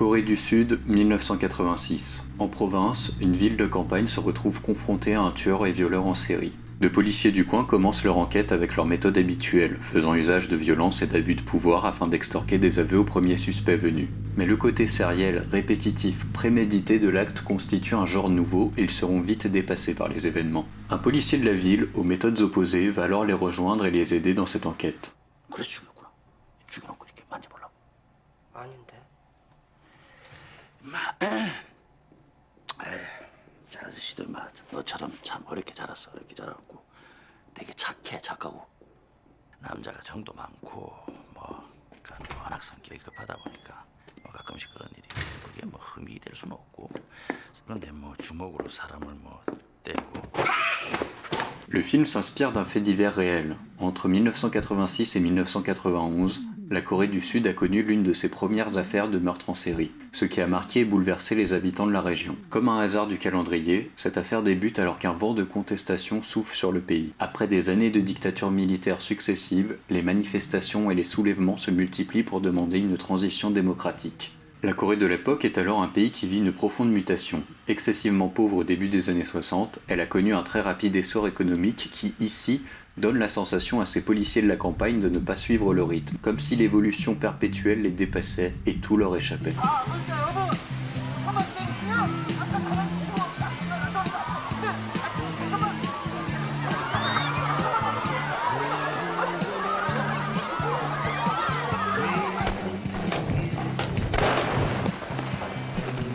Corée du Sud, 1986. En province, une ville de campagne se retrouve confrontée à un tueur et violeur en série. De policiers du coin commencent leur enquête avec leur méthode habituelle, faisant usage de violence et d'abus de pouvoir afin d'extorquer des aveux au premier suspect venu. Mais le côté sériel, répétitif, prémédité de l'acte constitue un genre nouveau et ils seront vite dépassés par les événements. Un policier de la ville, aux méthodes opposées, va alors les rejoindre et les aider dans cette enquête. 그래서 죽였구나. 죽여놓고 이렇게 만져보려고. 아닌데. 저 아저씨도 막 너처럼 참 어렵게 자랐어. 어렵게 자랐고 되게 착해, 착하고 남자가 정도 많고 뭐 그러니까 워낙 성격이 급하다 보니까 뭐 가끔씩 그런 일이 그게 뭐 흠이 될 수는 없고 그런데 뭐 주먹으로 사람을 뭐 때리고. Le film s'inspire d'un fait divers réel. Entre 1986 et 1991, la Corée du Sud a connu l'une de ses premières affaires de meurtre en série, ce qui a marqué et bouleversé les habitants de la région. Comme un hasard du calendrier, cette affaire débute alors qu'un vent de contestation souffle sur le pays. Après des années de dictature militaire successives, les manifestations et les soulèvements se multiplient pour demander une transition démocratique. La Corée de l'époque est alors un pays qui vit une profonde mutation. Excessivement pauvre au début des années 60, elle a connu un très rapide essor économique qui, ici, donne la sensation à ces policiers de la campagne de ne pas suivre le rythme, comme si l'évolution perpétuelle les dépassait et tout leur échappait.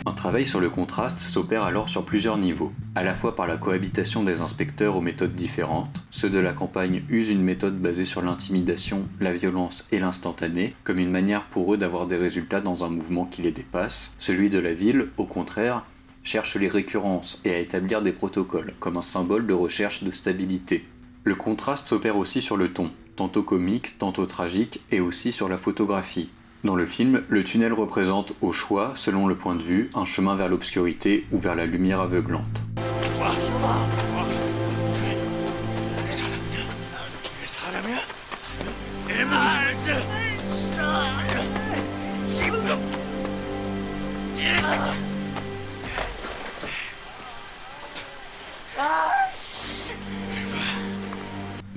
Un travail sur le contraste s'opère alors sur plusieurs niveaux, à la fois par la cohabitation des inspecteurs aux méthodes différentes. Ceux de la campagne usent une méthode basée sur l'intimidation, la violence et l'instantané, comme une manière pour eux d'avoir des résultats dans un mouvement qui les dépasse. Celui de la ville, au contraire, cherche les récurrences et à établir des protocoles, comme un symbole de recherche de stabilité. Le contraste s'opère aussi sur le ton, tantôt comique, tantôt tragique, et aussi sur la photographie. Dans le film, le tunnel représente, au choix, selon le point de vue, un chemin vers l'obscurité ou vers la lumière aveuglante.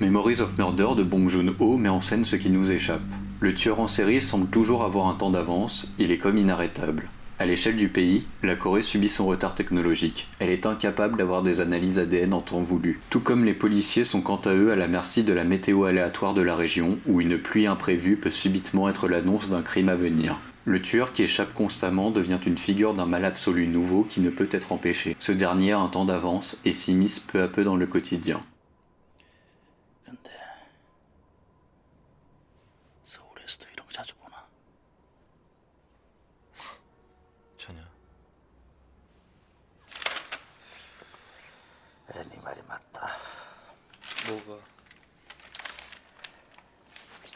Memories of Murder de Bong Joon-ho met en scène ce qui nous échappe. Le tueur en série semble toujours avoir un temps d'avance, il est comme inarrêtable. À l'échelle du pays, la Corée subit son retard technologique. Elle est incapable d'avoir des analyses ADN en temps voulu. Tout comme les policiers sont quant à eux à la merci de la météo aléatoire de la région, où une pluie imprévue peut subitement être l'annonce d'un crime à venir. Le tueur qui échappe constamment devient une figure d'un mal absolu nouveau qui ne peut être empêché. Ce dernier a un temps d'avance et s'immisce peu à peu dans le quotidien. 근데 서울에서도 이런 거 자주 보나? 전혀. 그래 네 말이 맞다. 뭐가?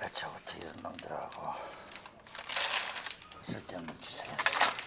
애초부터 이런 놈들하고 쓸데없는 짓을 했어.